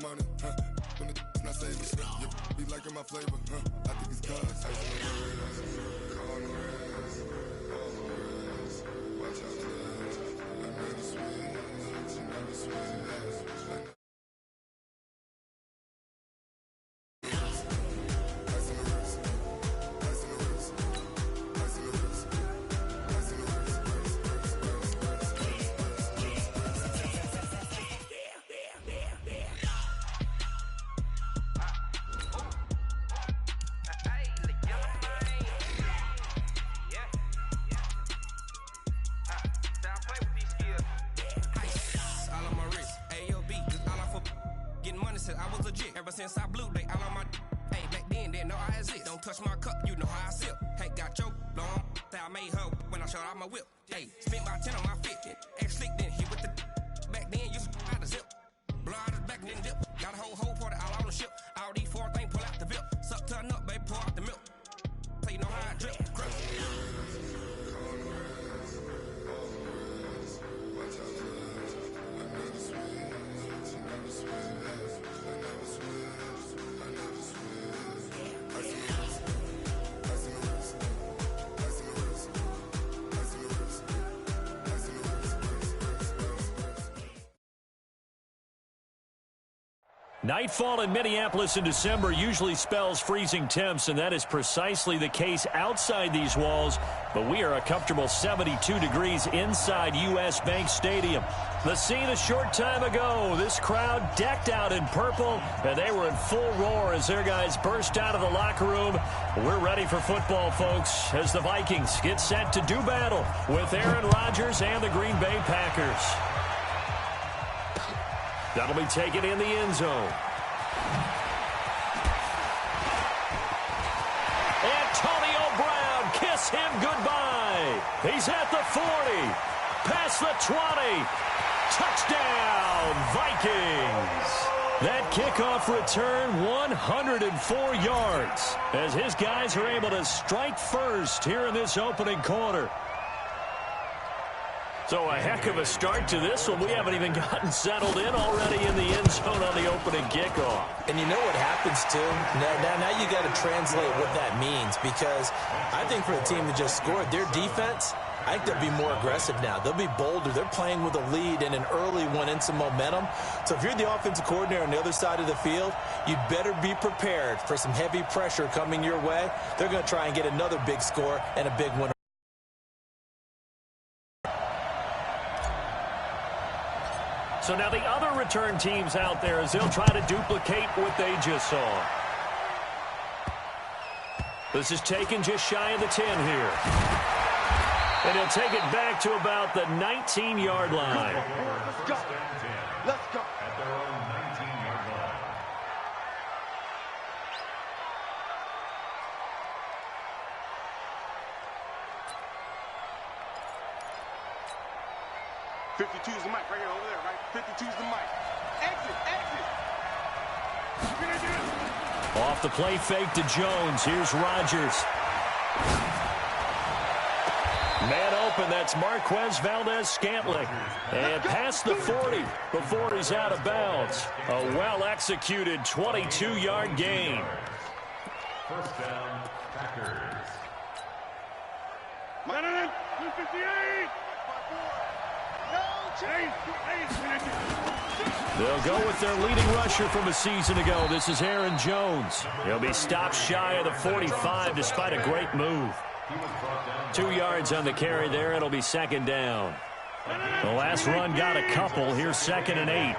money, when the not saving, you be liking my flavor, I think it's cause. Ice on the wrist, on the wrist, watch out for this. I never switch, you never switch. I was legit ever since I blew they all on my hey back then didn't know I exist. Don't touch my cup, you know how I sip. Hey, got your long that I made her when I showed out my whip. Hey, spent about 10 on my fit. Ex slick then hit with the back then used to out the zip. Blow out his back and then dip. Got a whole party all on the ship. All these four things pull out the VIP. Suck turn up, baby, pour out the milk. So you know how I drip. Crush. Watch out for this. I never switch, you never switch. Nightfall in Minneapolis in December usually spells freezing temps, and that is precisely the case outside these walls. But we are a comfortable 72 degrees inside U.S. Bank Stadium. The scene a short time ago. This crowd decked out in purple, and they were in full roar as their guys burst out of the locker room. We're ready for football, folks, as the Vikings get set to do battle with Aaron Rodgers and the Green Bay Packers. That'll be taken in the end zone. Antonio Brown, kiss him goodbye. He's at the 40, past the 20. Touchdown, Vikings. That kickoff return, 104 yards, as his guys are able to strike first here in this opening quarter. So a heck of a start to this one. We haven't even gotten settled in already in the end zone on the opening kickoff. And you know what happens, too? Now you got to translate what that means, because I think for the team that just scored, their defense, I think they'll be more aggressive now. They'll be bolder. They're playing with a lead and an early one and some momentum. So if you're the offensive coordinator on the other side of the field, you'd better be prepared for some heavy pressure coming your way. They're going to try and get another big score and a big one. So now the other return teams out there as they'll try to duplicate what they just saw. This is taken just shy of the 10 here. And he'll take it back to about the 19-yard line. Let's go. Let's go. At their own 19-yard line. 52's the mic right here over there, right? 52's the mic. Exit, exit. Off the play fake to Jones. Here's Rodgers. Man open, that's Marquez Valdez-Scantling. And past the 40 before he's out of bounds. A well-executed 22-yard gain. First down, Packers. 258. They'll go with their leading rusher from a season ago. This is Aaron Jones. He'll be stopped shy of the 45 despite a great move. 2 yards on the carry there. It'll be second down. The last run got a couple. Here's 2nd and 8.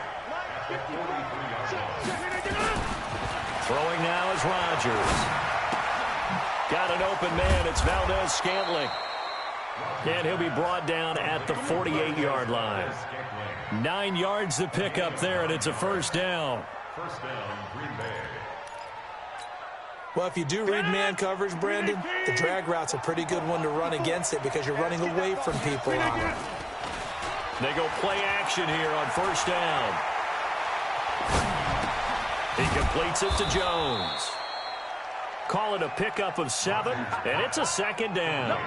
Throwing now is Rodgers. Got an open man. It's Valdez-Scantling. And he'll be brought down at the 48-yard line. 9 yards to pick up there, and it's a first down. First down, Green Bay. Well, if you do read man coverage, Brandon, the drag route's a pretty good one to run against it because you're running away from people on it. They go play action here on first down. He completes it to Jones. Call it a pickup of 7, and it's a second down.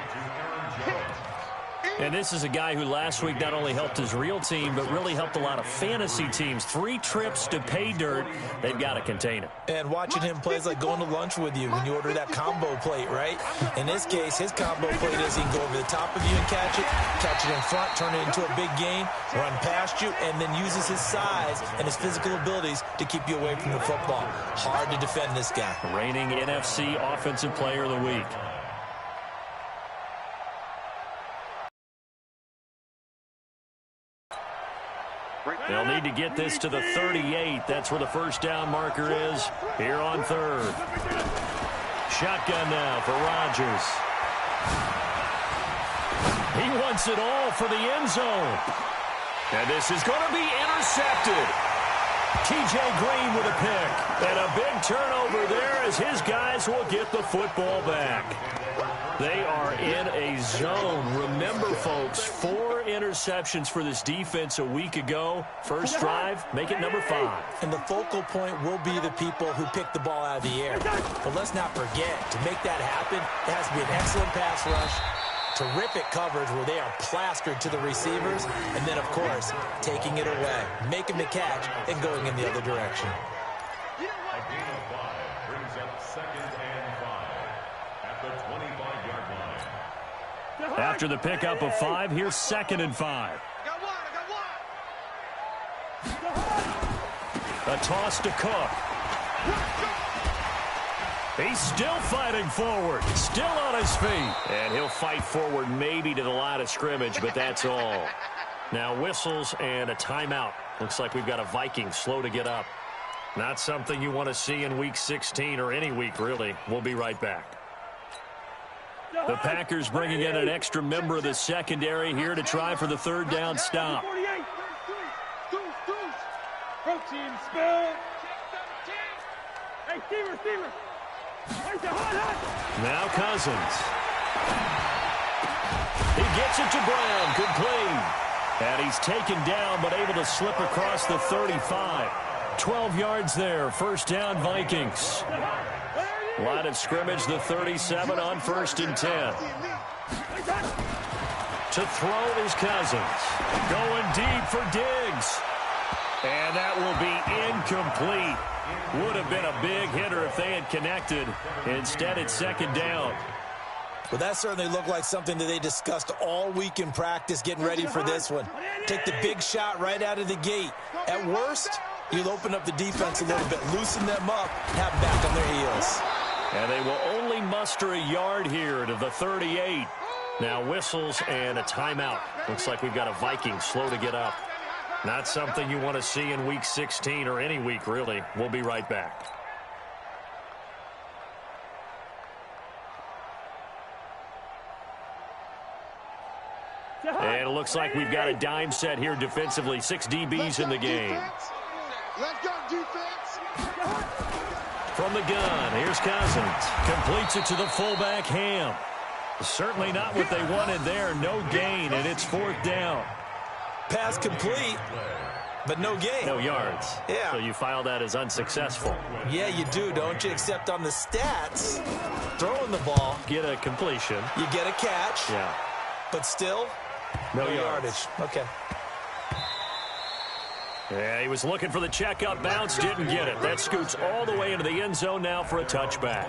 And this is a guy who last week not only helped his real team, but really helped a lot of fantasy teams. 3 trips to pay dirt. They've got to contain it. And watching him play is like going to lunch with you when you order that combo plate, right? In this case, his combo plate is he can go over the top of you and catch it in front, turn it into a big gain, run past you, and then uses his size and his physical abilities to keep you away from the football. Hard to defend this guy. Reigning NFC Offensive Player of the Week. They'll need to get this to the 38. That's where the first down marker is here on third. Shotgun now for Rodgers. He wants it all for the end zone. And this is going to be intercepted. T.J. Green with a pick. And a big turnover there as his guys will get the football back. They are in a zone. Remember, folks, 4 interceptions for this defense a week ago. First drive, make it number 5. And the focal point will be the people who pick the ball out of the air. But let's not forget, to make that happen, it has to be an excellent pass rush, terrific coverage where they are plastered to the receivers, and then, of course, taking it away, making the catch, and going in the other direction. A gain of 5 brings up 2nd and 5 at the 25-yard line. After the pickup of 5, here's 2nd and 5. A toss to Cook. He's still fighting forward, still on his feet. And he'll fight forward maybe to the line of scrimmage, but that's all. Now whistles and a timeout. Looks like we've got a Viking slow to get up. Not something you want to see in Week 16 or any week, really. We'll be right back. The Packers bringing in an extra member of the secondary here to try for the 3rd down stop. Protein spill. Hey, Steamer. Now Cousins. He gets it to Brown, complete. And he's taken down, but able to slip across the 35. 12 yards there, first down Vikings. Line of scrimmage, the 37 on 1st and 10. To throw is Cousins. Going deep for Diggs. And that will be incomplete. Would have been a big hitter if they had connected. Instead, it's 2nd down. Well, that certainly looked like something that they discussed all week in practice, getting ready for this one. Take the big shot right out of the gate. At worst, you'll open up the defense a little bit, loosen them up, have them back on their heels. And they will only muster a yard here to the 38. Now whistles and a timeout. Looks like we've got a Viking slow to get up. Not something you want to see in Week 16 or any week, really. We'll be right back. And it looks like we've got a dime set here defensively. 6 DBs in the game. Let's go, defense. From the gun, here's Cousins. Completes it to the fullback, Ham. Certainly not what they wanted there. No gain, and it's 4th down. Pass complete, but no gain. No yards. Yeah. So you file that as unsuccessful. Yeah, you do, don't you? Except on the stats, throwing the ball, Get a completion. you get a catch, Yeah. but still, No yardage. Okay. Yeah, he was looking for the checkup bounce, didn't get it. That scoots all the way into the end zone now for a touchback.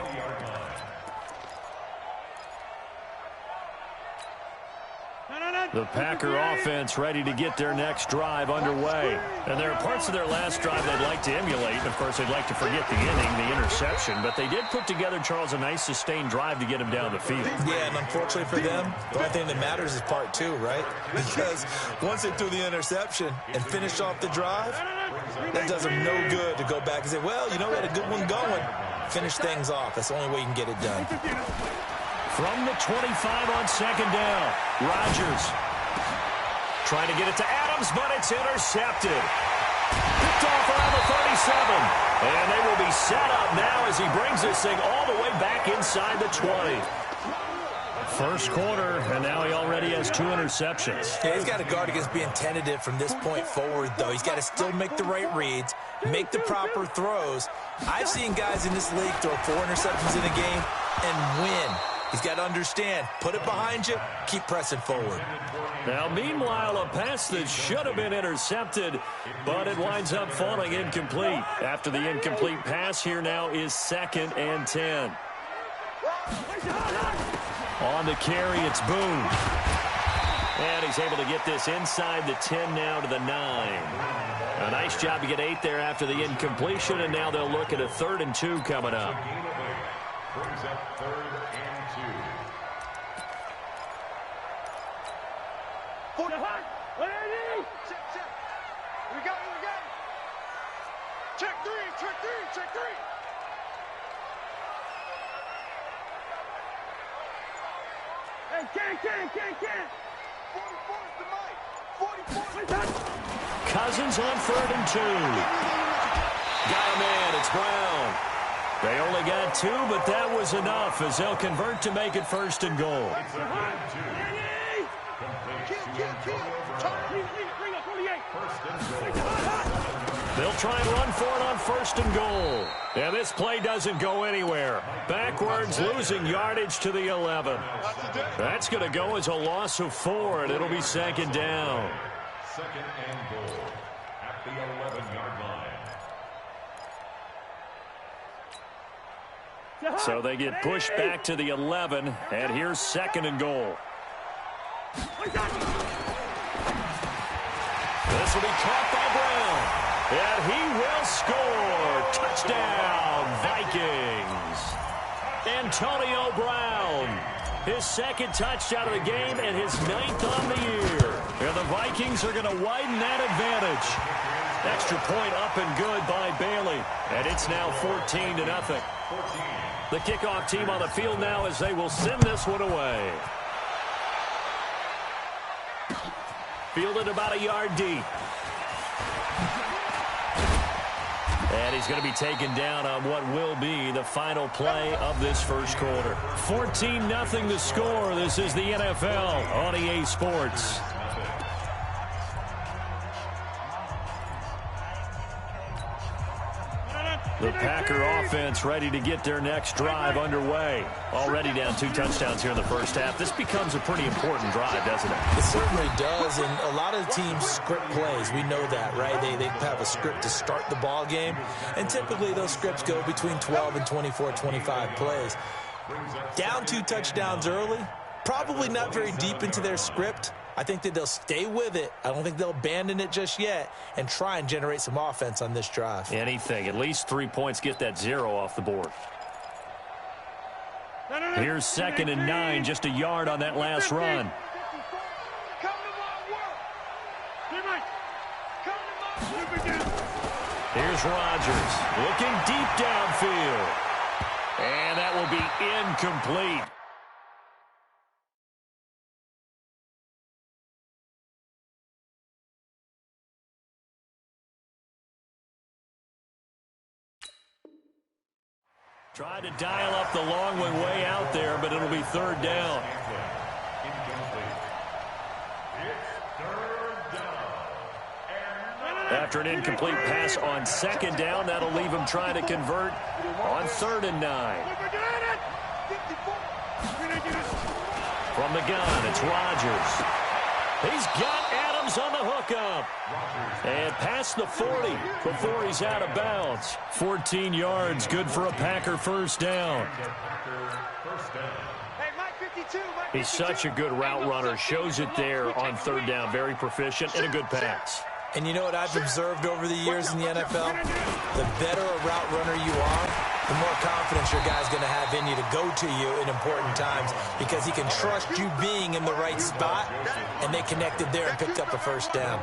The Packer offense ready to get their next drive underway. And there are parts of their last drive they'd like to emulate. And, of course, they'd like to forget the inning, the interception. But they did put together, Charles, a nice sustained drive to get him down the field. Yeah, and unfortunately for them, the only thing that matters is part 2, right? Because once they threw the interception and finished off the drive, that does them no good to go back and say, well, you know, we had a good one going. Finish things off. That's the only way you can get it done. From the 25 on 2nd down, Rodgers trying to get it to Adams, but it's intercepted. Picked off around the 37. And they will be set up now as he brings this thing all the way back inside the 20. First quarter, and now he already has 2 interceptions. Yeah, he's got to guard against being tentative from this point forward, though. He's got to still make the right reads, make the proper throws. I've seen guys in this league throw 4 interceptions in a game and win. He's got to understand, put it behind you, keep pressing forward. Now, meanwhile, a pass that should have been intercepted, but it winds up falling incomplete. After the incomplete pass, here now is 2nd and 10. On the carry, it's Boone. And he's able to get this inside the 10 now to the 9. A nice job to get 8 there after the incompletion, and now they'll look at a 3rd and 2 coming up. Brings up 3rd and 2. Check, check. We got it. Check three. Hey, can. 44 is the mic. 44 is Cousins on 3rd and 2. Got a man, it's Brown. They only got 2, but that was enough as they'll convert to make it 1st and goal. They'll try and run for it on 1st and goal. And this play doesn't go anywhere. Backwards, losing yardage to the 11. That's going to go as a loss of 4, and it'll be 2nd down. 2nd and goal at the 11-yard line. So they get pushed back to the 11, and here's 2nd and goal. This will be caught by Brown, and he will score. Touchdown, Vikings. Antonio Brown, his 2nd touchdown of the game and his 9th on the year. And the Vikings are going to widen that advantage. Extra point up and good by Bailey, and it's now 14-0. The kickoff team on the field now as they will send this one away. Fielded about a yard deep. And he's going to be taken down on what will be the final play of this first quarter. 14-0 the score. This is the NFL on EA Sports. The Packer offense ready to get their next drive underway. Already down 2 touchdowns here in the first half. This becomes a pretty important drive, doesn't it? It certainly does, and a lot of teams script plays. We know that, right? They have a script to start the ball game, and typically those scripts go between 12 and 24, 25 plays. Down 2 touchdowns early, probably not very deep into their script. I think that they'll stay with it. I don't think they'll abandon it just yet and try and generate some offense on this drive. Anything. At least 3 points, get that 0 off the board. Here's 2nd and 9, just a yard on that last run. Here's Rodgers looking deep downfield. And that will be incomplete. Tried to dial up the long one way out there, but it'll be 3rd down. After an incomplete pass on 2nd down, that'll leave him trying to convert on 3rd and 9. From the gun, it's Rodgers. He's got Adams on the hookup. And past the 40 before he's out of bounds. 14 yards, good for a Packer 1st down. He's such a good route runner. Shows it there on 3rd down. Very proficient and a good pass. And you know what I've observed over the years in the NFL? The better a route runner you are, the more confidence your guy's going to have in you to go to you in important times because he can trust you being in the right spot, and they connected there and picked up a 1st down.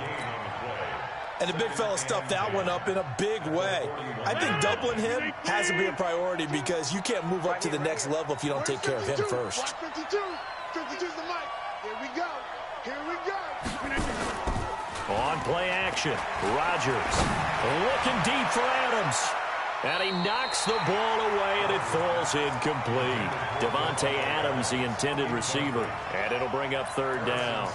And the big fella stuffed that one up in a big way. I think doubling him has to be a priority because you can't move up to the next level if you don't take care of him first. 52's the mic. Here we go. On play action, Rodgers looking deep for Adams. And he knocks the ball away, and it falls incomplete. Devontae Adams, the intended receiver. And it'll bring up third down.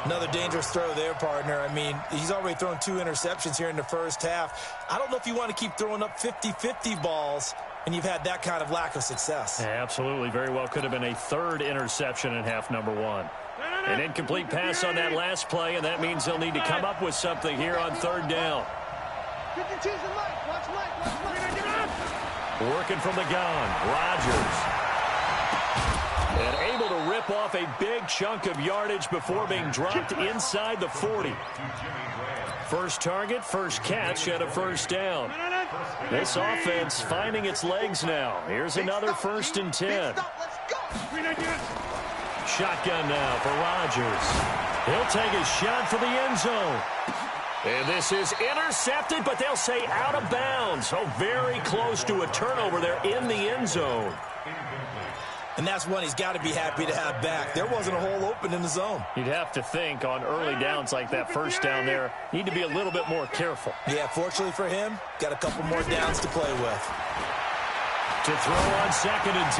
Another dangerous throw there, partner. I mean, he's already thrown 2 interceptions here in the first half. I don't know if you want to keep throwing up 50-50 balls, and you've had that kind of lack of success. Yeah, absolutely. Very well could have been a third interception in half number 1. An incomplete pass on that last play, and that means they'll need to come up with something here on third down. Working from the gun, Rodgers. And able to rip off a big chunk of yardage before being dropped inside the 40. First target, first catch, and a first down. This offense finding its legs now. Here's another 1st and 10. Shotgun now for Rodgers. He'll take a shot for the end zone. And this is intercepted, but they'll say out of bounds. So very close to a turnover there in the end zone. And that's one he's got to be happy to have back. There wasn't a hole open in the zone. You'd have to think on early downs like that first down there, need to be a little bit more careful. Yeah, fortunately for him, got a couple more downs to play with. To throw on 2nd and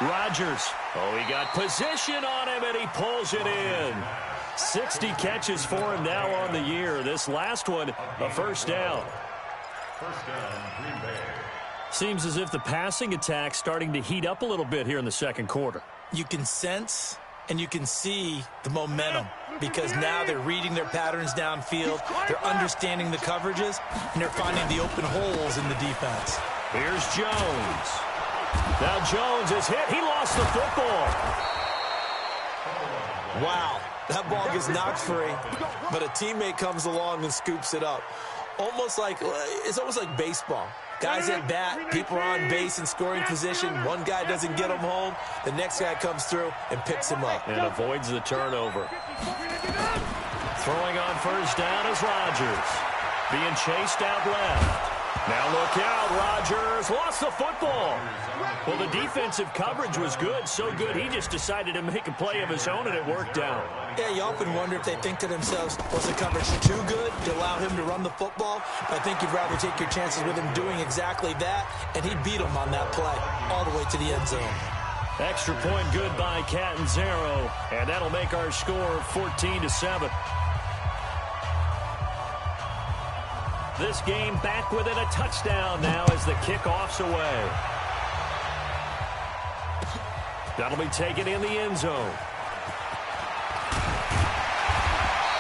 10. Rodgers. Oh, he got position on him, and he pulls it in. 60 catches for him now on the year. This last one, a first down. First down, Green Bay. Seems as if the passing attack's starting to heat up a little bit here in the second quarter. You can sense and you can see the momentum because now they're reading their patterns downfield, they're understanding the coverages, and they're finding the open holes in the defense. Here's Jones. Now Jones is hit. He lost the football. Wow, that ball gets knocked free, but a teammate comes along and scoops it up. It's almost like baseball. Guys at bat, people are on base in scoring position. One guy doesn't get him home. The next guy comes through and picks him up. And avoids the turnover. Throwing on first down is Rodgers. Being chased out left. Now look out, Rodgers lost the football. Well, the defensive coverage was good, so good he just decided to make a play of his own, and it worked out. Yeah, you often wonder if they think to themselves, was the coverage too good to allow him to run the football? I think you'd rather take your chances with him doing exactly that, and he beat him on that play all the way to the end zone. Extra point good by Catanzaro, and that'll make our score 14-7. This game back within a touchdown now as the kickoff's away. That'll be taken in the end zone.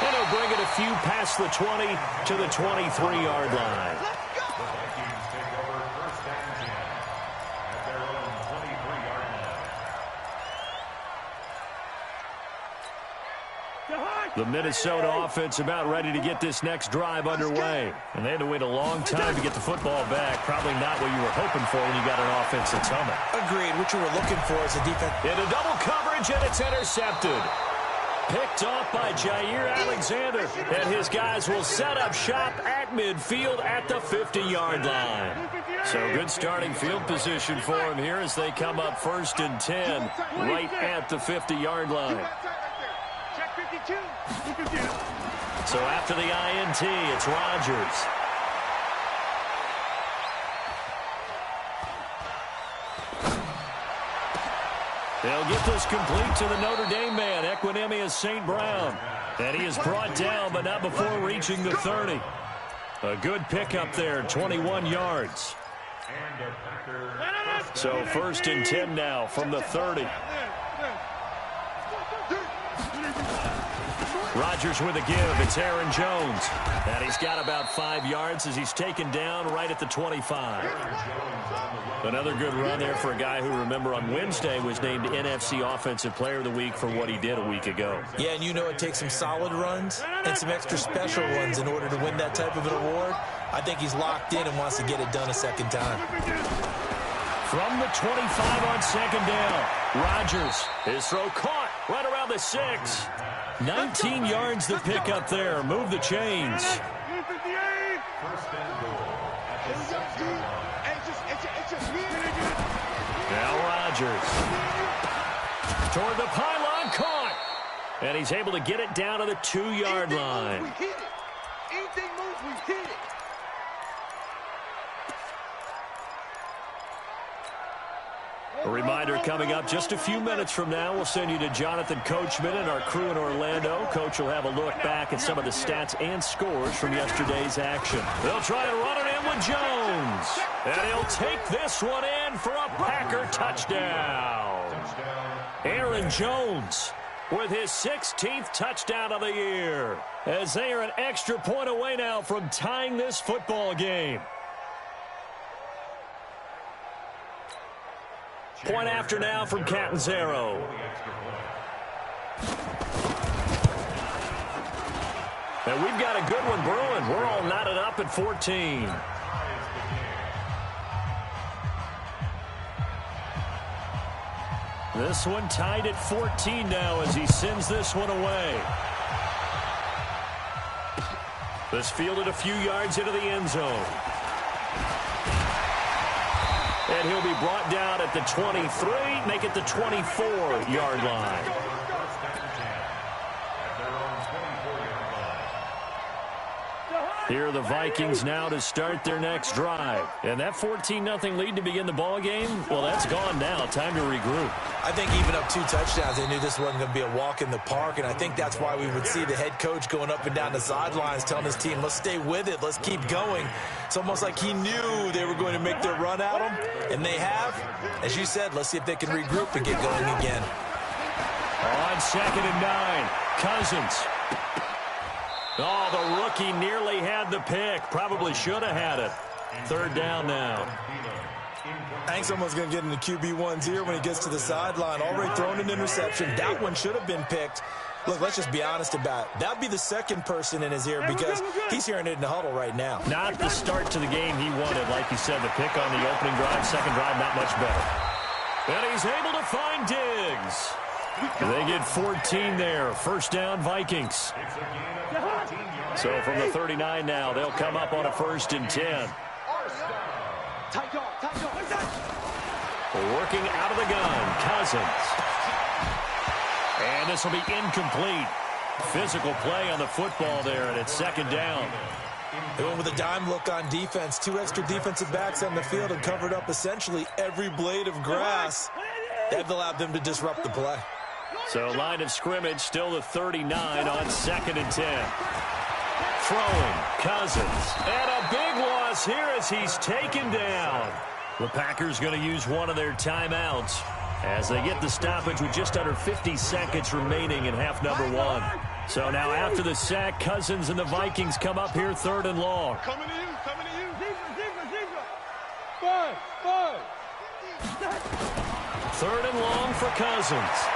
And he'll bring it a few past the 20 to the 23-yard line. Vikings take over 1st and 10 at their own 23-yard line. The Minnesota offense about ready to get this next drive underway. And they had to wait a long time to get the football back. Probably not what you were hoping for when you got an offense that's humming. Agreed. What you were looking for is a defense. Into double coverage, and it's intercepted. Picked off by Jair Alexander. And his guys will set up shop at midfield at the 50-yard line. So good starting field position for him here as they come up 1st and 10 right at the 50-yard line. So after the INT, it's Rodgers. They'll get this complete to the Notre Dame man, Equinemius St. Brown. And he is brought down, but not before reaching the 30. A good pickup there, 21 yards. So 1st and 10 now from the 30. Rodgers with a give. It's Aaron Jones. And he's got about 5 yards as he's taken down right at the 25. Another good run there for a guy who, remember, on Wednesday was named NFC Offensive Player of the Week for what he did a week ago. Yeah, and you know it takes some solid runs and some extra special ones in order to win that type of an award. I think he's locked in and wants to get it done a second time. From the 25 on 2nd down, Rodgers, his throw caught right around the 6. 19 yards to pick up there. Move the chains. Now Rodgers. Toward the pylon, caught. And he's able to get it down to the 2-yard line. Anything moves, we hit it. A reminder coming up just a few minutes from now, we'll send you to Jonathan Coachman and our crew in Orlando. Coach will have a look back at some of the stats and scores from yesterday's action. They'll try to run it in with Jones. And he'll take this one in for a Packer touchdown. Aaron Jones with his 16th touchdown of the year, as they are an extra point away now from tying this football game. Point after now from Catanzaro. And we've got a good one brewing. We're all knotted up at 14. This one tied at 14 now as he sends this one away. This fielded a few yards into the end zone. And he'll be brought down at the 23, make it the 24-yard line. Here are the Vikings now to start their next drive. And that 14-0 lead to begin the ball game, well, that's gone now. Time to regroup. I think even up 2 touchdowns, they knew this wasn't going to be a walk in the park, and I think that's why we would see the head coach going up and down the sidelines telling his team, let's stay with it, let's keep going. It's almost like he knew they were going to make their run at him, and they have. As you said, let's see if they can regroup and get going again. On 2nd and 9, Cousins. Oh, the rookie nearly had the pick. Probably should have had it. 3rd down now. I think someone's going to get into QB1s here when he gets to the sideline. Already thrown an interception. That one should have been picked. Look, let's just be honest about it. That would be the second person in his ear because he's hearing it in the huddle right now. Not the start to the game he wanted. Like you said, the pick on the opening drive, second drive, not much better. And he's able to find Diggs. They get 14 there. 1st down, Vikings. So from the 39 now, they'll come up on a 1st and 10. Working out of the gun, Cousins. And this will be incomplete. Physical play on the football there, and it's 2nd down. They went with a dime look on defense. 2 extra defensive backs on the field and covered up essentially every blade of grass. That allowed them to disrupt the play. So line of scrimmage, still the 39 on 2nd and 10. Throwing, Cousins. And a big loss here as he's taken down. The Packers going to use one of their timeouts as they get the stoppage with just under 50 seconds remaining in half number 1. So now after the sack, Cousins and the Vikings come up here 3rd and long. Coming to you, coming to you. Zebra. 3rd and long for Cousins.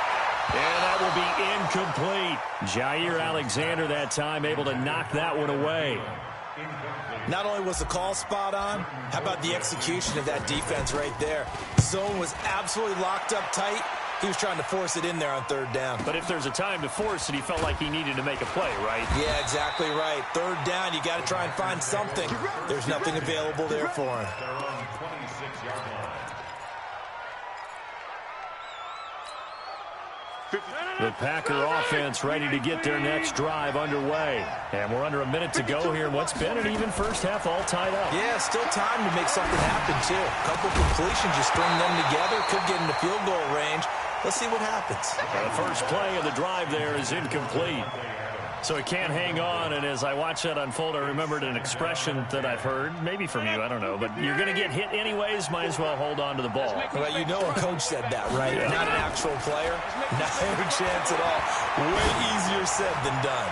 And that will be incomplete. Jair Alexander that time able to knock that one away. Not only was the call spot on, how about the execution of that defense right there? Zone was absolutely locked up tight. He was trying to force it in there on 3rd down. But if there's a time to force it, he felt like he needed to make a play, right? Yeah, exactly right. 3rd down, you got to try and find something. There's nothing available there for him. The Packer offense ready to get their next drive underway. And we're under a minute to go here in what's been an even first half, all tied up. Yeah, still time to make something happen, too. A couple completions, you string them together, could get into field goal range. Let's see what happens. The first play of the drive there is incomplete. So he can't hang on, and as I watch that unfold, I remembered an expression that I've heard, maybe from you, I don't know, but you're going to get hit anyways, might as well hold on to the ball. Well, you know a coach said that, right? Yeah. Not an actual player. Not a chance at all. Way easier said than done.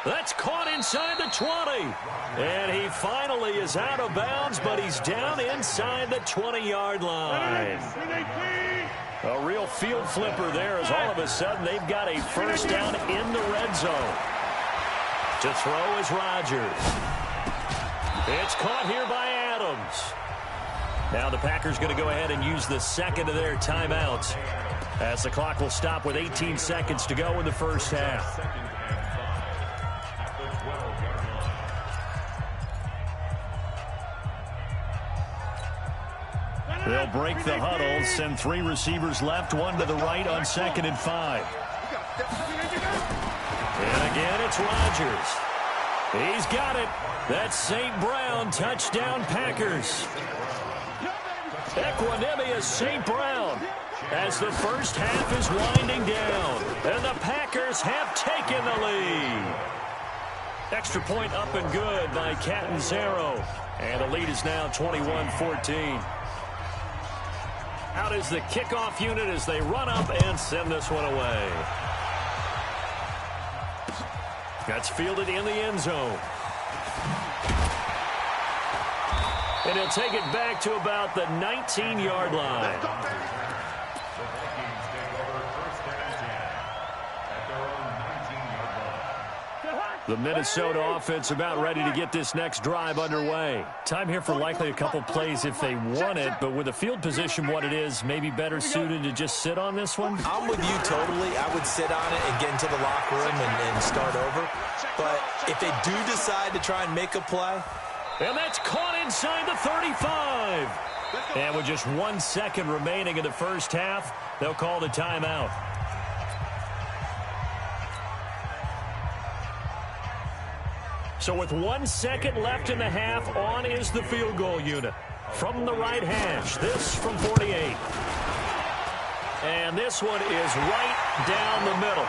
That's caught inside the 20. And he finally is out of bounds, but he's down inside the 20-yard line. A real field flipper there as all of a sudden they've got a 1st down in the red zone. To throw is Rodgers. It's caught here by Adams. Now the Packers going to go ahead and use the 2nd of their timeouts as the clock will stop with 18 seconds to go in the first half. They'll break the huddle, send 3 receivers left, 1 to the right on 2nd and 5. And again, it's Rodgers. He's got it. That's St. Brown, touchdown Packers. Equanimous St. Brown as the first half is winding down, and the Packers have taken the lead. Extra point up and good by Catanzaro, and the lead is now 21-14. Out is the kickoff unit as they run up and send this one away. That's fielded in the end zone. And he'll take it back to about the 19-yard line. The Vikings take over first and 10 at their own 19-yard line. The Minnesota offense about ready to get this next drive underway. Time here for likely a couple plays if they want it, but with the field position what it is, maybe better suited to just sit on this one? I'm with you totally. I would sit on it and get into the locker room and start over. But if they do decide to try and make a play. And that's caught inside the 35. And with just 1 second remaining in the first half, they'll call the timeout. So with 1 second left in the half, on is the field goal unit. From the right hash, this from 48. And this one is right down the middle.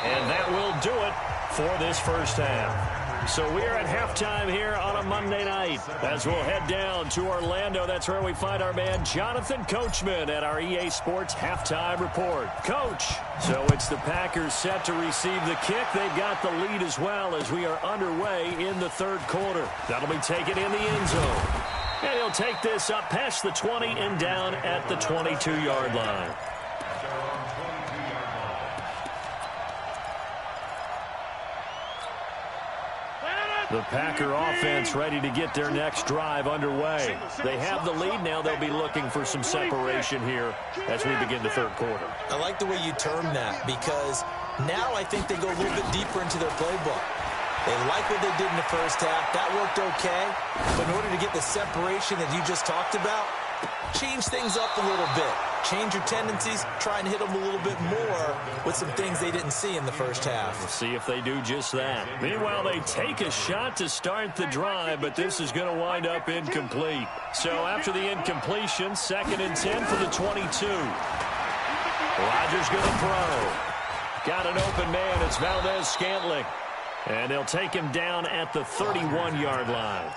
And that will do it for this first half. So we're at halftime here on a Monday night as we'll head down to Orlando. That's where we find our man Jonathan Coachman at our EA Sports Halftime Report. Coach, so it's the Packers set to receive the kick. They've got the lead as well as we are underway in the third quarter. That'll be taken in the end zone. And he'll take this up past the 20 and down at the 22-yard line. The Packer offense ready to get their next drive underway. They have the lead now. They'll be looking for some separation here as we begin the third quarter. I like the way you term that because now I think they go a little bit deeper into their playbook. They like what they did in the first half. That worked okay. But in order to get the separation that you just talked about, change things up a little bit. Change your tendencies, try and hit them a little bit more with some things they didn't see in the first half. We'll see if they do just that. Meanwhile, they take a shot to start the drive, but this is going to wind up incomplete. So after the incompletion, 2nd and 10 for the 22. Rodgers going to throw. Got an open man. It's Valdez-Scantling. And they'll take him down at the 31-yard line.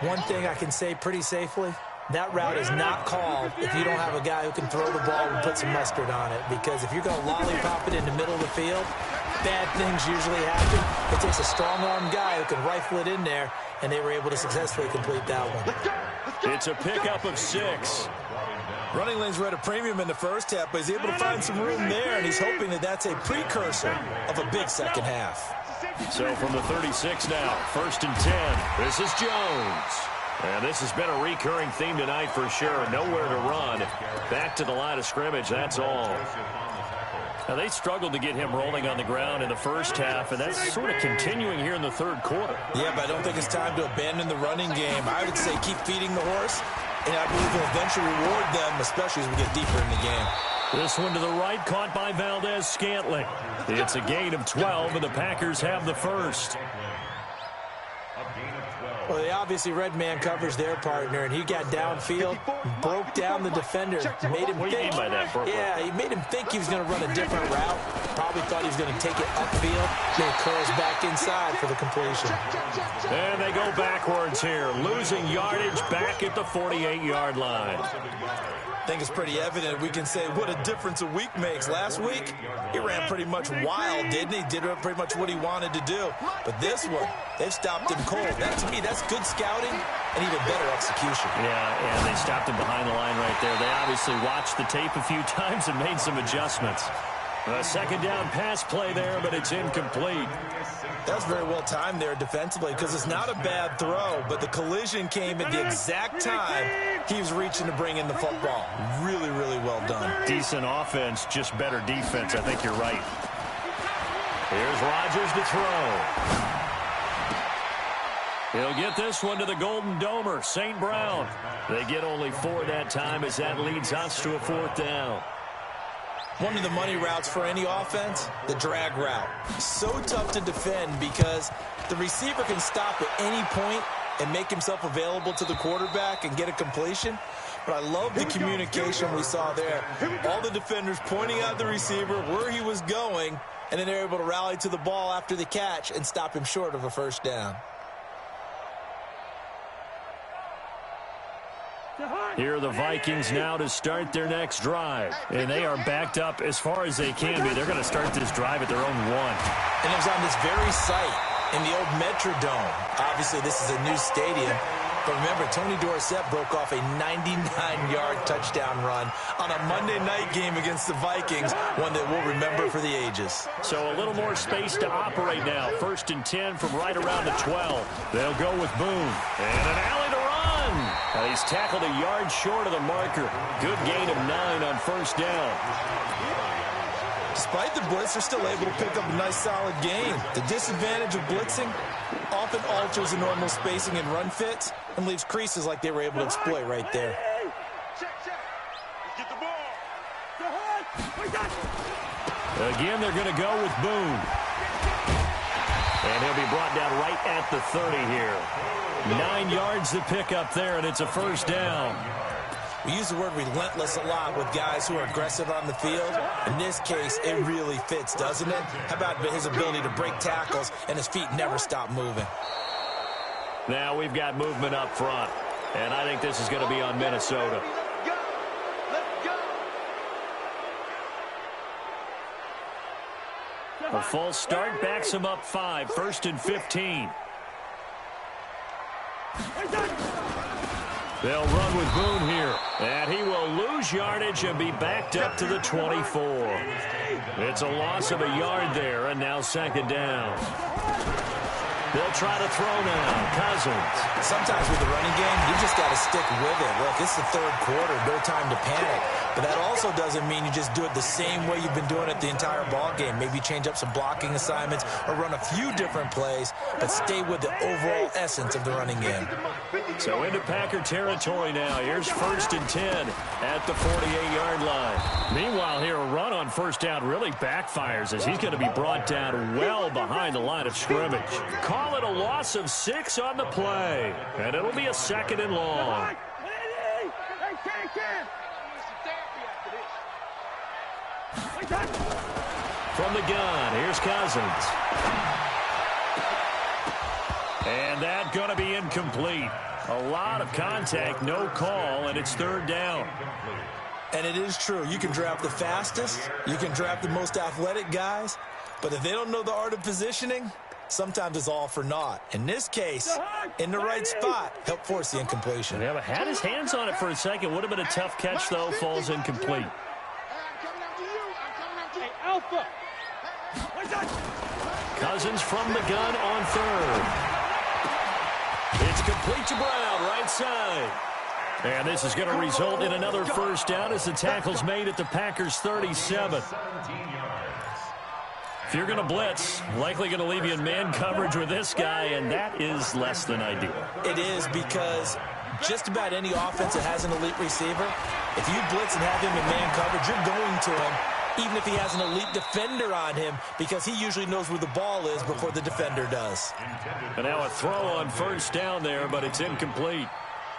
One thing I can say pretty safely, that route is not called if you don't have a guy who can throw the ball and put some mustard on it. Because if you're going to lollipop it in the middle of the field, bad things usually happen. It takes a strong-armed guy who can rifle it in there, and they were able to successfully complete that one. It's a pickup of 6. Running lanes were at a premium in the first half, but he's able to find some room there, and he's hoping that that's a precursor of a big second half. So from the 36 now, 1st and 10. This is Jones. And this has been a recurring theme tonight for sure. Nowhere to run. Back to the line of scrimmage, that's all. Now, they struggled to get him rolling on the ground in the first half, and that's sort of continuing here in the third quarter. Yeah, but I don't think it's time to abandon the running game. I would say keep feeding the horse, and I believe we'll eventually reward them, especially as we get deeper in the game. This one to the right, caught by Valdez-Scantling. It's a gain of 12, and the Packers have the first. Well, they obviously red man covers their partner, and he got downfield, broke down the defender, made him What do you mean by that, Brooklyn? Yeah, he made him think he was going to run a different route. Probably thought he was going to take it upfield. Then it curls back inside for the completion. And they go backwards here, losing yardage back at the 48-yard line. I think it's pretty evident. We can say what a difference a week makes. Last week, he ran pretty much wild, didn't he? Did pretty much what he wanted to do. But this one, they've stopped him cold. That, to me, that's good scouting and even better execution. Yeah, and they stopped him behind the line right there. They obviously watched the tape a few times and made some adjustments. A second down pass play there, but it's incomplete. That was very well timed there defensively because it's not a bad throw, but the collision came at the exact time he was reaching to bring in the football. Really, really well done. Decent offense, just better defense. I think you're right. Here's Rodgers to throw. He'll get this one to the Golden Domer, St. Brown. They get only 4 that time as that leads us to a 4th down. One of the money routes for any offense, the drag route. So tough to defend because the receiver can stop at any point and make himself available to the quarterback and get a completion. But I love the communication we saw there. All the defenders pointing out the receiver where he was going, and then they're able to rally to the ball after the catch and stop him short of a first down. Here are the Vikings now to start their next drive. And they are backed up as far as they can be. They're going to start this drive at their own 1. And it was on this very site in the old Metrodome. Obviously, this is a new stadium. But remember, Tony Dorsett broke off a 99-yard touchdown run on a Monday night game against the Vikings, one that we'll remember for the ages. So a little more space to operate now. 1st and 10 from right around the 12. They'll go with Boone. And an alley to run. Now he's tackled a yard short of the marker. Good gain of 9 on first down. Despite the blitz, they're still able to pick up a nice, solid gain. The disadvantage of blitzing often alters the normal spacing and run fits and leaves creases like they were able to exploit right there. Get the ball. Again, they're going to go with Boone. And he'll be brought down right at the 30 here. 9 yards to pick up there, and it's a first down. We use the word relentless a lot with guys who are aggressive on the field. In this case, it really fits, doesn't it? How about his ability to break tackles and his feet never stop moving? Now we've got movement up front, and I think this is going to be on Minnesota. A false start backs him up 5, 1st and 15. They'll run with Boone here, and he will lose yardage and be backed up to the 24. It's a loss of a yard there, and now 2nd down. They'll try to throw now. Cousins. Sometimes with the running game, you just got to stick with it. Look, it's the 3rd quarter, no time to panic. But that also doesn't mean you just do it the same way you've been doing it the entire ball game. Maybe change up some blocking assignments or run a few different plays, but stay with the overall essence of the running game. So into Packer territory now. Here's 1st and 10 at the 48-yard line. Meanwhile, here a run on first down really backfires as he's going to be brought down well behind the line of scrimmage. Call it a loss of 6 on the play, and it'll be a 2nd and long. From the gun, here's Cousins. And that's going to be incomplete. A lot of contact, no call, and it's 3rd down. And it is true. You can draft the fastest. You can draft the most athletic guys. But if they don't know the art of positioning, sometimes it's all for naught. In this case, in the right spot, help force the incompletion. Yeah, but had his hands on it for a second. Would have been a tough catch, though. Falls incomplete. Alpha. Cousins from the gun on 3rd. It's complete to Brown, right side. And this is going to result in another first down as the tackle's made at the Packers' 37. If you're going to blitz, likely going to leave you in man coverage with this guy, and that is less than ideal. It is, because just about any offense that has an elite receiver, if you blitz and have him in man coverage, you're going to him, even if he has an elite defender on him, because he usually knows where the ball is before the defender does. And now a throw on first down there, but it's incomplete.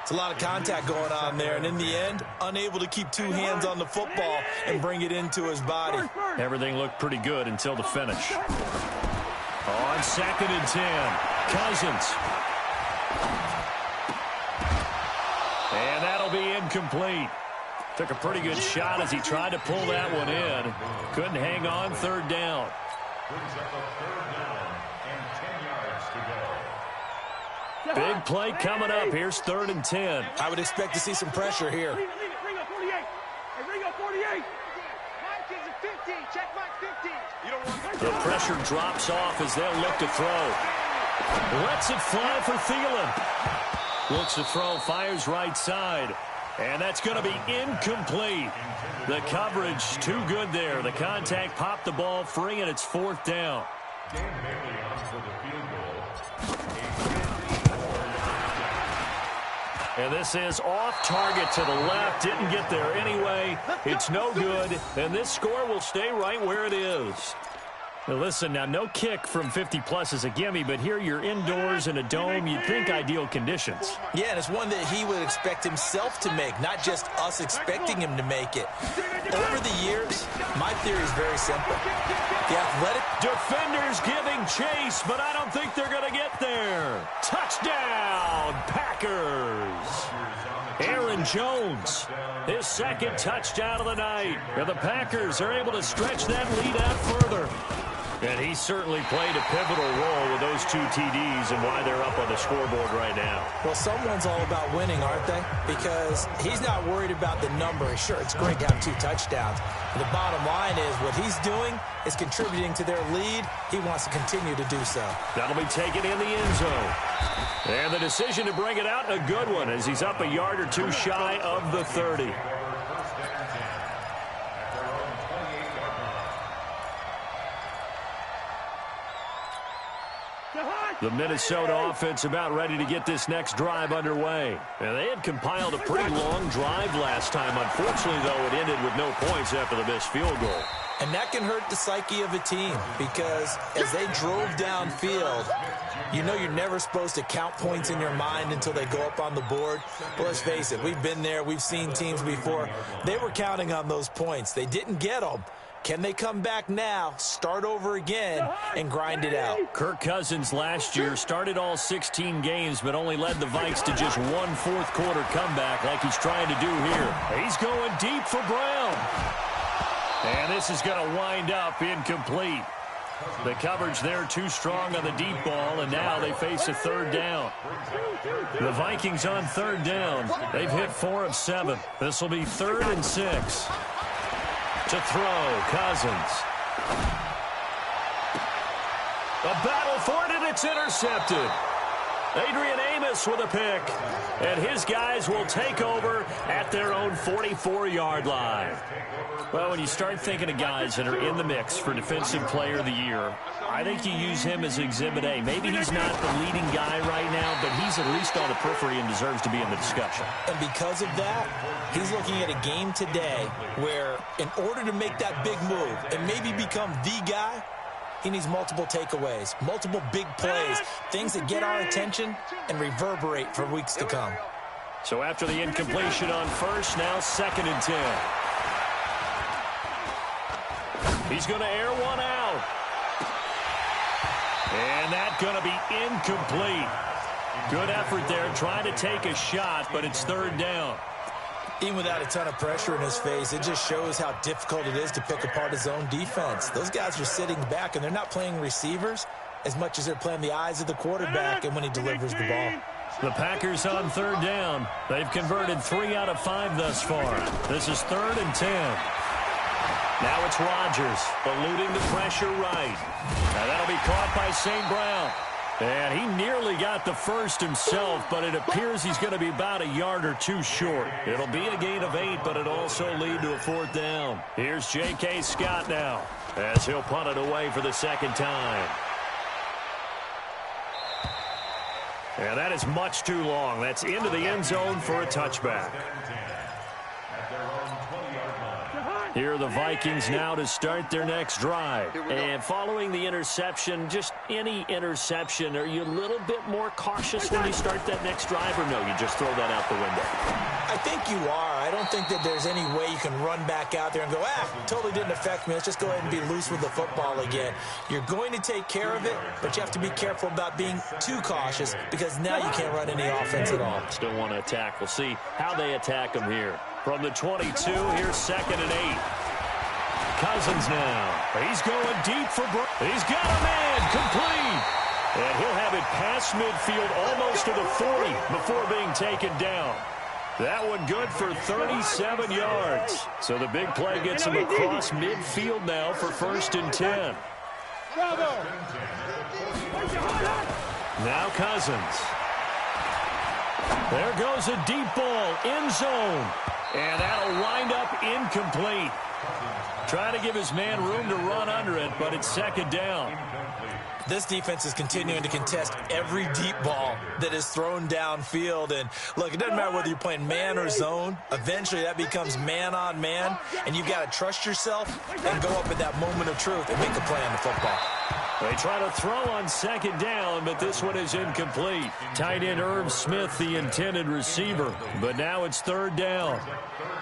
It's a lot of contact going on there, and in the end, unable to keep 2 hands on the football and bring it into his body. Everything looked pretty good until the finish. On 2nd and 10, Cousins. And that'll be incomplete. Took a pretty good shot as he tried to pull that one in. Couldn't hang on, 3rd down. Brings up a 3rd down and 10 yards to go. Big play coming up. Here's 3rd and 10. I would expect to see some pressure here. Leave it. Ringo 48. Hey, Ringo 48. Mike is a 15. Check Mike 15. You don't want The pressure drops off as they'll look to throw. Lets it fly for Thielen. Looks to throw, fires right side. And that's going to be incomplete. The coverage too good there. The contact popped the ball free, and it's 4th down. Dan Bailey on for the field goal. And this is off target to the left. Didn't get there anyway. It's no good. And this score will stay right where it is. Now listen, now no kick from 50-plus is a gimme, but here you're indoors in a dome. You'd think ideal conditions. Yeah, and it's one that he would expect himself to make, not just us expecting him to make it. Over the years, my theory is very simple. The athletic defenders giving chase, but I don't think they're going to get there. Touchdown, Packers. Aaron Jones, his second touchdown of the night. And the Packers are able to stretch that lead out further. And he certainly played a pivotal role with those 2 TDs and why they're up on the scoreboard right now. Well, someone's all about winning, aren't they? Because he's not worried about the number. Sure, it's great to have 2 touchdowns. But the bottom line is what he's doing is contributing to their lead. He wants to continue to do so. That'll be taken in the end zone. And the decision to bring it out, a good one, as he's up a yard or 2 shy of the 30. The Minnesota offense about ready to get this next drive underway. And they had compiled a pretty long drive last time. Unfortunately, though, it ended with no points after the missed field goal. And that can hurt the psyche of a team because as they drove downfield, you know you're never supposed to count points in your mind until they go up on the board. Well, let's face it, we've been there. We've seen teams before. They were counting on those points. They didn't get them. Can they come back now, start over again, and grind it out? Kirk Cousins last year started all 16 games, but only led the Vikes to just 1 fourth-quarter comeback like he's trying to do here. He's going deep for Brown. And this is going to wind up incomplete. The coverage there too strong on the deep ball, and now they face a 3rd down. The Vikings on 3rd down. They've hit 4 of 7. This will be 3rd and 6. To throw, Cousins. A battle for it, and it's intercepted. Adrian Amos with a pick. And his guys will take over at their own 44-yard line. Well, when you start thinking of guys that are in the mix for Defensive Player of the Year, I think you use him as Exhibit A. Maybe he's not the leading guy right now, but he's at least on the periphery and deserves to be in the discussion. And because of that, he's looking at a game today where in order to make that big move and maybe become the guy, he needs multiple takeaways, multiple big plays, things that get our attention and reverberate for weeks to come. So after the incompletion on first, now 2nd and 10. He's going to air one out. And that's going to be incomplete. Good effort there, trying to take a shot, but it's 3rd down. Even without a ton of pressure in his face, it just shows how difficult it is to pick apart his own defense. Those guys are sitting back, and they're not playing receivers as much as they're playing the eyes of the quarterback and when he delivers the ball. The Packers on 3rd down. They've converted 3 out of 5 thus far. This is 3rd and 10. Now it's Rodgers, eluding the pressure right. Now that'll be caught by St. Brown. And he nearly got the first himself, but it appears he's going to be about a yard or 2 short. It'll be a gain of 8, but it'll also lead to a 4th down. Here's J.K. Scott now, as he'll punt it away for the 2nd time. And that is much too long. That's into the end zone for a touchback. Here are the Vikings now to start their next drive. And following the interception, just any interception, are you a little bit more cautious when you start that next drive, or no, you just throw that out the window? I think you are. I don't think that there's any way you can run back out there and go, totally didn't affect me. Let's just go ahead and be loose with the football again. You're going to take care of it, but you have to be careful about being too cautious because now you can't run any offense at all. Still want to attack. We'll see how they attack them here. From the 22, here's 2nd and 8. Cousins now. He's going deep for Brown. He's got a man complete. And he'll have it past midfield almost to the 40 before being taken down. That one good for 37 yards. So the big play gets him across midfield now for 1st and 10. Now Cousins. There goes a deep ball, end zone. And that'll wind up incomplete. Trying to give his man room to run under it, but it's second down. This defense is continuing to contest every deep ball that is thrown downfield. And, look, it doesn't matter whether you're playing man or zone. Eventually that becomes man on man, and you've got to trust yourself and go up at that moment of truth and make a play on the football. They try to throw on second down, but this one is incomplete. Tight end Irv Smith, the intended receiver, but now it's third down.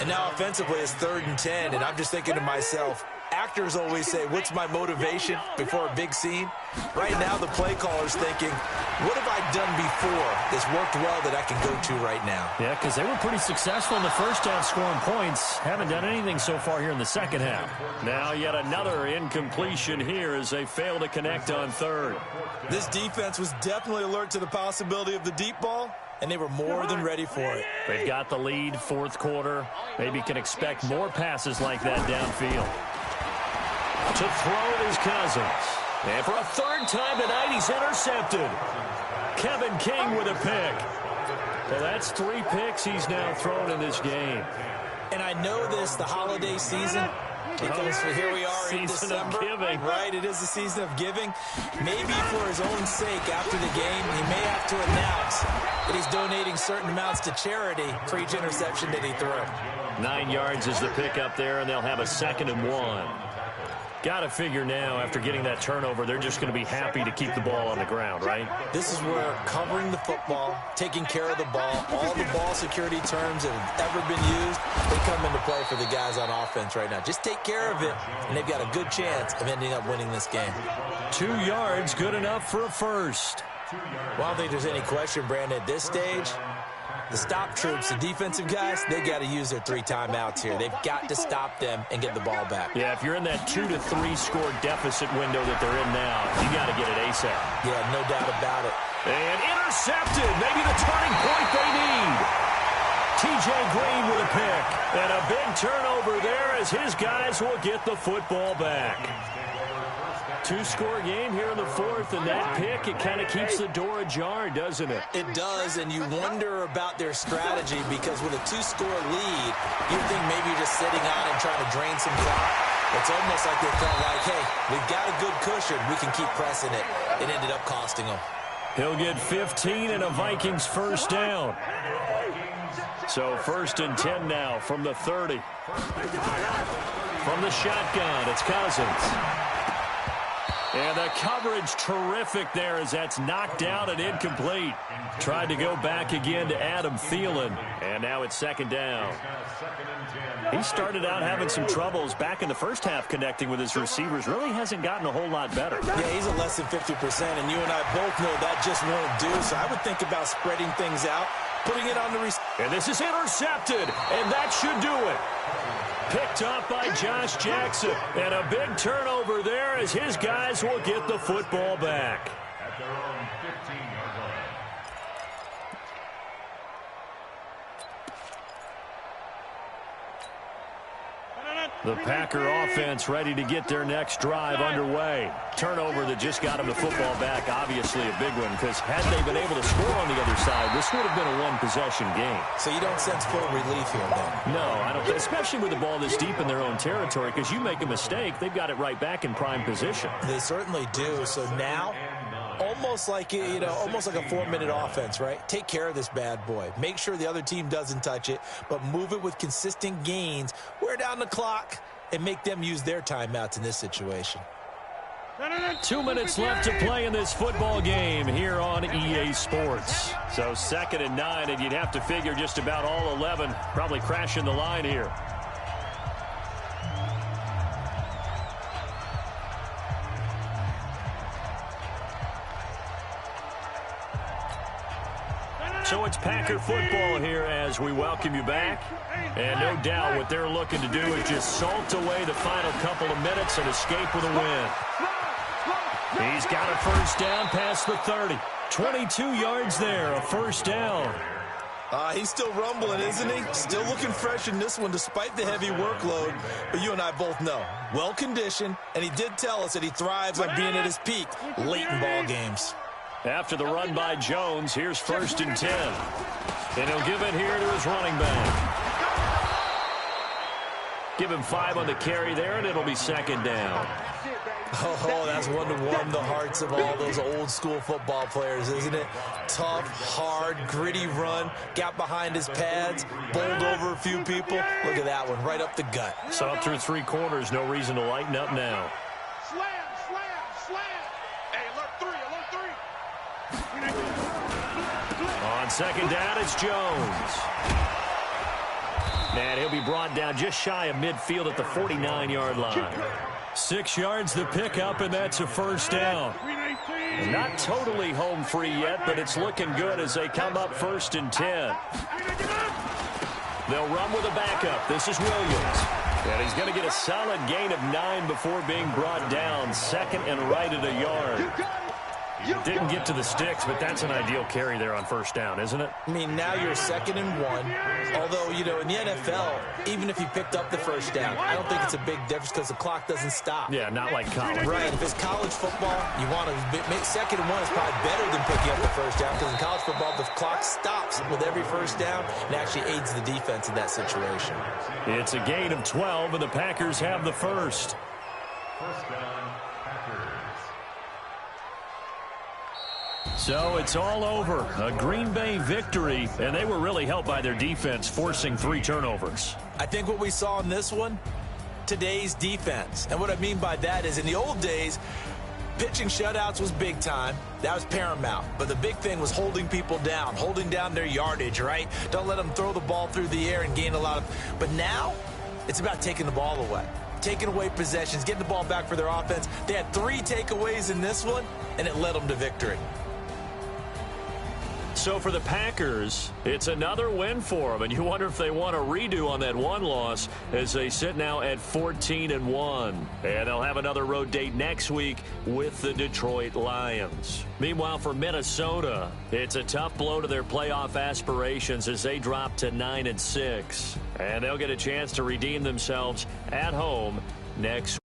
And now offensively it's 3rd and 10, and I'm just thinking to myself, actors always say, what's my motivation before a big scene? Right now the play caller's thinking, what have I done before that's worked well that I can go to right now? Yeah, because they were pretty successful in the first half scoring points. Haven't done anything so far here in the second half. Now yet another incompletion here as they fail to connect on third. This defense was definitely alert to the possibility of the deep ball, and they were more than ready for it. They've got the lead, fourth quarter. Maybe can expect more passes like that downfield. To throw is Cousins. And for a third time tonight, he's intercepted. Kevin King with a pick. Well, that's 3 picks he's now thrown in this game. And I know this, the holiday season, because here we are in December. Season of giving. Right, it is the season of giving. Maybe for his own sake after the game, he may have to announce that he's donating certain amounts to charity for each interception that he threw. 9 yards is the pick up there, and they'll have a 2nd and 1. Got to figure now, after getting that turnover, they're just going to be happy to keep the ball on the ground, right? This is where covering the football, taking care of the ball, all the ball security terms that have ever been used, they come into play for the guys on offense right now. Just take care of it, and they've got a good chance of ending up winning this game. 2 yards, good enough for a first. Well, I don't think there's any question, Brandon, at this stage. The stop troops, the defensive guys, they got to use their 3 timeouts here. They've got to stop them and get the ball back. Yeah, if you're in that 2 to 3 score deficit window that they're in now, you got to get it ASAP. Yeah, no doubt about it. And intercepted, maybe the turning point they need. TJ Green with a pick. And a big turnover there as his guys will get the football back. 2-score game here in the 4th, and that pick, it kind of keeps the door ajar, doesn't it? It does, and you wonder about their strategy because with a 2-score lead, you think maybe you're just sitting on and trying to drain some clock. It's almost like they felt like, hey, we've got a good cushion. We can keep pressing it. It ended up costing them. He'll get 15 and a Vikings first down. So 1st and 10 now from the 30. From the shotgun, it's Cousins. And the coverage terrific there as that's knocked out and incomplete. Tried to go back again to Adam Thielen. And now it's 2nd down. He started out having some troubles back in the first half connecting with his receivers. Really hasn't gotten a whole lot better. Yeah, he's at less than 50%, and you and I both know that just won't do. So I would think about spreading things out, putting it on the receiver. And this is intercepted, and that should do it. Picked up by Josh Jackson. And a big turnover there as his guys will get the football back. At their own 15-yard line. The Packer offense ready to get their next drive underway. Turnover that just got them the football back, obviously a big one, because had they been able to score on the other side, this would have been a one-possession game. So you don't sense full relief here, then? No, I don't, especially with the ball this deep in their own territory, because you make a mistake, they've got it right back in prime position. They certainly do. So now, almost like a 4-minute offense, right? Take care of this bad boy. Make sure the other team doesn't touch it, but move it with consistent gains. Wear down the clock and make them use their timeouts in this situation. 2 minutes left to play in this football game here on EA Sports. So 2nd and 9, and you'd have to figure just about all 11 probably crashing the line here. So it's Packer football here as we welcome you back. And no doubt what they're looking to do is just salt away the final couple of minutes and escape with a win. He's got a first down past the 30. 22 yards there, a first down. He's still rumbling, isn't he? Still looking fresh in this one despite the heavy workload. But you and I both know, well-conditioned, and he did tell us that he thrives on being at his peak late in ball games. After the run by Jones, here's 1st and 10. And he'll give it here to his running back. Give him 5 on the carry there, and it'll be second down. Oh, that's one to warm the hearts of all those old school football players, isn't it? Tough, hard, gritty run, got behind his pads, bowled over a few people. Look at that one, right up the gut. So up through 3 quarters, no reason to lighten up now. Slam, slam, slam. Hey, alert 3. On second down, it's Jones. And he'll be brought down just shy of midfield at the 49-yard line. 6 yards the pickup, and that's a first down. Not totally home free yet, but it's looking good as they come up 1st and 10. They'll run with a backup. This is Williams. And he's going to get a solid gain of 9 before being brought down. 2nd and right at a yard. Didn't get to the sticks, but that's an ideal carry there on 1st down, isn't it? I mean, now you're 2nd and 1. Although, you know, in the NFL, even if you picked up the 1st down, I don't think it's a big difference because the clock doesn't stop. Yeah, not like college. Right. If it's college football, you want to make 2nd and 1 is probably better than picking up the 1st down because in college football, the clock stops with every 1st down and actually aids the defense in that situation. It's a gain of 12, and the Packers have the first. First down, Packers. So it's all over. A Green Bay victory, and they were really helped by their defense, forcing 3 turnovers. I think what we saw in this one, today's defense. And what I mean by that is in the old days, pitching shutouts was big time. That was paramount. But the big thing was holding people down, holding down their yardage, right? Don't let them throw the ball through the air and gain a lot of... But now, it's about taking the ball away. Taking away possessions, getting the ball back for their offense. They had 3 takeaways in this one, and it led them to victory. So for the Packers, it's another win for them, and you wonder if they want a redo on that 1 loss as they sit now at 14-1. And they'll have another road date next week with the Detroit Lions. Meanwhile, for Minnesota, it's a tough blow to their playoff aspirations as they drop to 9-6. And they'll get a chance to redeem themselves at home next week.